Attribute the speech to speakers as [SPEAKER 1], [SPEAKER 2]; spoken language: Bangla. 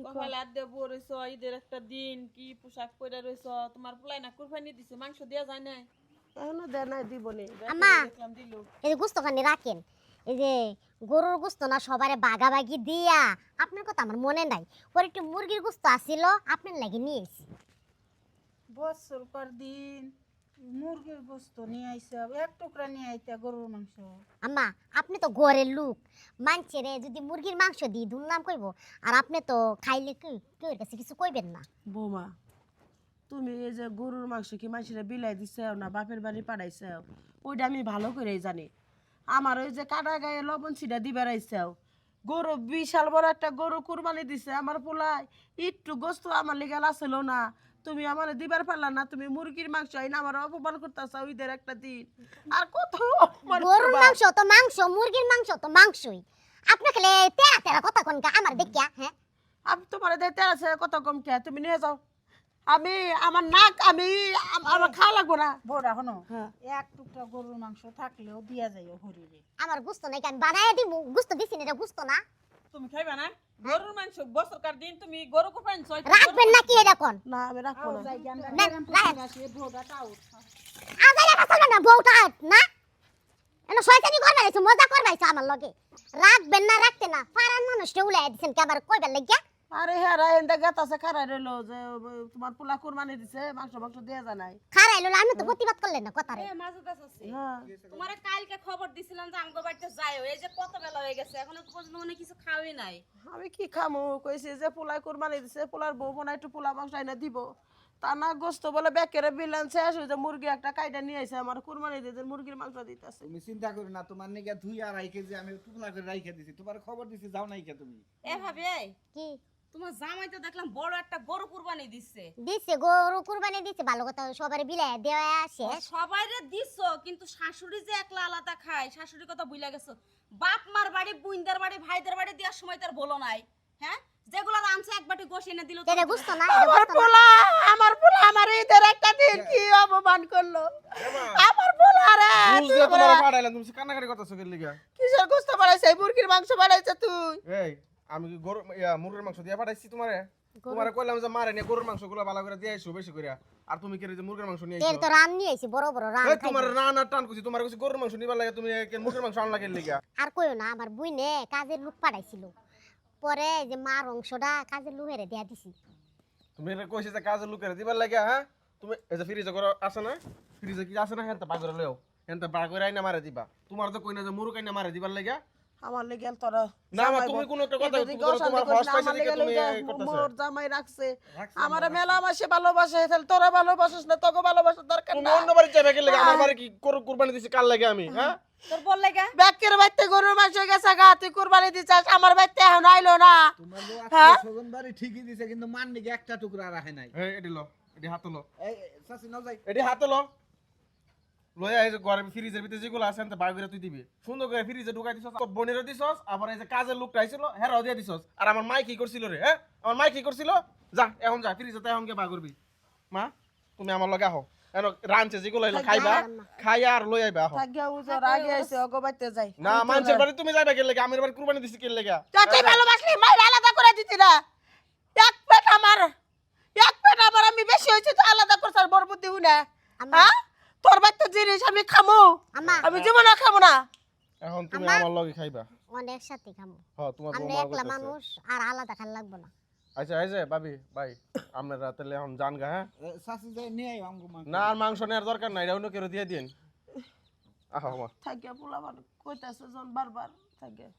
[SPEAKER 1] কপালে হাত দিয়ে বসেছ, ঈদের একটা দিন কি পোশাক পরে রয়েছ, তোমার পোলাই না কুরবানি দিছে, মাংস দেয়া যায় না?
[SPEAKER 2] এখনো দেয় নাই, দিব নে।
[SPEAKER 3] আম্মা
[SPEAKER 1] দেখলাম দিল।
[SPEAKER 3] এই যে গোস্তখানি রাখেন, এই যে গরুর গোস্ত না সবারে ভাগাভাগি দিয়া, আপনার কথা আমার মনে নাই, ওর একটু মুরগির গোস্ত আসিল, আপনার লাগি নিয়ে এসেছি।
[SPEAKER 4] বছর পর দিন মুরগির গোস্ত নিয়ে আইসা, এক টুকরা নিয়ে আইতা গরুর মাংস।
[SPEAKER 3] আম্মা আপনি তো ঘরের লোক, মানছেরে যদি মুরগির মাংস দিই দুর্নাম কইব, আর আপনি তো খাইলে কেউ কাছে কিছু কইবেন না।
[SPEAKER 2] বৌমা, তুমি এই যে গরুর মাংস কি মানুষেরা বিলাই দিছাও না বাপের বাড়ি পাঠাইছাও, ওইটা আমি ভালো করেই জানি। আমার ওই যে কাটা গায়ে লবণ ছিটা দিবার আইছাও, গরু বিশাল বড় একটা গরু কুরবানি দিছে আমার পোলাই, একটু গোস্ত আমার লেগে আসছিল না, তুমি আমার দিবার পারলা না, তুমি মুরগির মাংস আইনা আমার অপমান করতেছাও ঈদের একটা দিন। আর কত অপমান
[SPEAKER 3] গরুর
[SPEAKER 2] করবা?
[SPEAKER 3] মাংস তো মাংস, মুরগির মাংস তো মাংসই। আপনি খেলে তেরা তেরা কথা কোন আমার দেখিয়া, হ্যাঁ
[SPEAKER 2] আমি তোমার দেখতে আছে কত কম কে, তুমি নিয়ে যাও। আমি আমার নাক আমি আমার খাওয়া লাগবো না।
[SPEAKER 4] বড়া হনো,
[SPEAKER 2] হ্যাঁ।
[SPEAKER 4] এক টুকরা গরুর মাংস থাকলেও দিয়া যাইও হরিরে।
[SPEAKER 3] আমার গুস্ত নাই, আমি বানায় দিব, গুস্ত দিছি না, এটা গুস্ত না।
[SPEAKER 1] তুমি খাইবা না গরুর মাংস? বছরকার দিন তুমি গরু কুরবানি ছয়
[SPEAKER 3] রাখবেন নাকি এটা কোন?
[SPEAKER 2] না আমি রাখবো না।
[SPEAKER 4] যাই আমরা
[SPEAKER 3] না,
[SPEAKER 4] গ্রাম
[SPEAKER 3] রাখ।
[SPEAKER 4] থেকে আসি, বড়াটাও
[SPEAKER 3] আজারে বাসাবেন না বউটা না, এনো শয়তানি করবা নাইছো, মজা করবা নাইছো আমার লগে। রাখবেন না রাখতে না, ফারান মানুষটা উলাই দিছেন কি আবার কইবার লাগিয়া?
[SPEAKER 2] আরে হ্যাঁ রা এন্ডা গাতাছে খারাই রইলো যে তোমার পোলা কুরবানি দিছে, মাংস মাংস দেয়া যায় নাই।
[SPEAKER 3] খারাইলো আমি তো প্রতিবাদ করলেন না কথারে।
[SPEAKER 1] মাঝে আছে।
[SPEAKER 2] হ্যাঁ
[SPEAKER 1] তোমারে কালকে খবর দিছিলাম যে আমগো বাড়িতে যাইও, এই যে কত বেলা হয়ে গেছে এখনো পর্যন্ত মনে কিছু খাওয়াই নাই।
[SPEAKER 2] আমি কি খামু, কইছি যে পোলা কুরবানি দিছে, পোলার বউ বোনা একটু পোলা মাংস আইনা দিব, তা না গোস্ত বলে বেকেরে বিলান শেষ হয়ে যে মুরগি একটা কাইটা নিয়ে আইছে আমার কুরবানি দিতে, মুরগির মাংস দিতেছে।
[SPEAKER 5] তুমি চিন্তা করো না, তোমার নিকে 2.5 কেজি আমি টুকরা করে রাইখা দিছি, তোমার খবর দিছি, যাও নাই কে তুমি?
[SPEAKER 1] এ ভাবে
[SPEAKER 3] কি
[SPEAKER 1] তোমার জামাই তো দেখলাম বড় একটা গরু কুরবানি দিচ্ছে।
[SPEAKER 3] দিছে গরু কুরবানি দিছে, ভালো কথা, সবারে বিলাই দেওয়া শেষ।
[SPEAKER 1] সবাইরে দিছো, কিন্তু শাশুড়ি যে একলা আলাদা খায়, শাশুড়ির কথা ভুলে গেছো। বাপ মার বাড়ি, বুইনদের বাড়ি, ভাইদের বাড়ি দেওয়ার সময় তার বলো নাই, হ্যাঁ? যেগুলো রাঁধছে এক বাটি গোশ এনে দিল।
[SPEAKER 3] এটা গুস্ত না, এটা
[SPEAKER 2] আমার
[SPEAKER 3] গুস্ত না।
[SPEAKER 2] পোলা আমার ঈদের একটা দিন কি অপমান করলো আমার পোলা রে।
[SPEAKER 5] বুঝলে তোমার পাঠাইলাম, তুমি কান্নাকাটি করতেছো কি লিগা?
[SPEAKER 2] কিসের গোস্ত বানাইছে? মুরগির মাংস বানাইছে তুই?
[SPEAKER 5] এই আমি কি গরু মুরগির মাংস দিয়া পাঠাইছি তোমারে? তোমারে কইলাম যে মারে নে গরুর মাংসগুলো ভালো করে দিয়ে আইছো বেশি করে, আর তুমি কি যে মুরগির মাংস নিয়ে
[SPEAKER 3] তেল
[SPEAKER 5] আইছো?
[SPEAKER 3] তো রান নিয়ে আইছি, বড় বড় রান
[SPEAKER 5] এই তোমার
[SPEAKER 3] খাইবো।
[SPEAKER 5] রান আর টান কইছি, তোমার কইছি গরুর মাংস নিবার লাগে, তুমি মুরগির মাংস আনলা কি লিগা?
[SPEAKER 3] আর কইও না, আমার বুইনে কাজের লোক পাঠাইছিল, পরে যে মার অংশটা কাজের লোকেরে দেয়া দিছি।
[SPEAKER 5] তুমি এটা কইছি যে কাজের লোকের দিবার লাগে, হ্যাঁ? তুমি এই যে ফ্রিজে করে আছে না, ফ্রিজে কি আছে না, হেনতে বাগরে লও, হেনতে বাগরে আইনা মারে দিবা। তোমার তো কই না যে মুরগ আইনা মারে দিবার লাগে।
[SPEAKER 2] আমার লেগে তোরা
[SPEAKER 5] না মা, তুমি কোন একটা কথা তুমি তোমার হস পাইছে দিকে তুমি করতেছ।
[SPEAKER 2] মোর জামাই রাখছে আমার মেলা মাসে ভালোবাসে, তাহলে তোরা ভালোবাসিস না, তোকে ভালোবাসার দরকার
[SPEAKER 5] তুমি
[SPEAKER 2] না।
[SPEAKER 5] অন্য বাড়ি যাবে কি লাগে? আমার বাড়ি কি কুরবানি দিছি কাল লাগে আমি, হ্যাঁ?
[SPEAKER 1] তোর বল লাগা
[SPEAKER 2] ব্যাকের বাইতে গরুর মাংস গেছে গা, তুই কুরবানি দিছাস, আমার বাইতে এখন আইলো না।
[SPEAKER 5] তোমার লোক
[SPEAKER 2] হ্যাঁ?
[SPEAKER 5] সজন বাড়ি ঠিকই দিছে, কিন্তু মান নিকে একটা টুকরা রাখে নাই। এই এডি লো, এডি হাত লো, এই সাসি নাও যাই, এডি হাত লো, লয়া এই যে ঘরে ফ্রিজের ভিতরে যেগুলো আছে এনতে বার করে তুই দিবি, সুন্দর করে ফ্রিজে ঢুকাই দিছস, তোর বোনেরও দিছস, আবার এই যে কাজের লোকটা আইছিল হেরাও দিয়ে দিছস। আর আমার মাই কি করছিল রে, হ্যাঁ? আমার মাই কি করছিল? যা এখন যা ফ্রিজে, তাই এখন কে বার করবি। মা তুমি আমার লগে আহো, এন রানছে যেগুলো এলো খাইবা, খাইয়া আর লই আইবা আহো।
[SPEAKER 2] থাকিয়া উজর আগে আইছে, ওগো বাইতে যাই।
[SPEAKER 5] না মানুষের বাড়ি তুমি যাইবা কে লাগে? আমার বাড়ি কুরবানি দিছি কে লাগে?
[SPEAKER 2] তুই ভালোবাসলি মাইর আলাদা করে দিতি না, এক পেট আমার আমি বেশি হয়েছে তো আলাদা করছ, আর বড় বুদ্ধি হুনা। হ্যাঁ তোর বাইতে জিনিস আমি খামু,
[SPEAKER 3] আম্মা
[SPEAKER 2] আমি জীবনে খামু না।
[SPEAKER 5] এখন তুমি
[SPEAKER 3] আমার-
[SPEAKER 5] আমার লগে খাইবা।
[SPEAKER 3] অনেক সাথে খামু,
[SPEAKER 5] হ্যাঁ তোমার
[SPEAKER 3] আমরা
[SPEAKER 5] বউ
[SPEAKER 3] একলা
[SPEAKER 5] মার
[SPEAKER 3] মানুষ, আর আলাদা খাল লাগবো না।
[SPEAKER 5] আচ্ছা এই যে ভাবি ভাই, আপনারা তাহলে এখন জান গা, হ্যাঁ?
[SPEAKER 6] সাসি যাই নিয়ে আইও আমগো মাংস।
[SPEAKER 5] না আর মাংস নেওয়ার দরকার নাই, এটা অন্য কেউ দিয়ে দিন। আহো মা।
[SPEAKER 2] থাকিয়া পোলা কইতাছে জন বারবার থাকিয়া।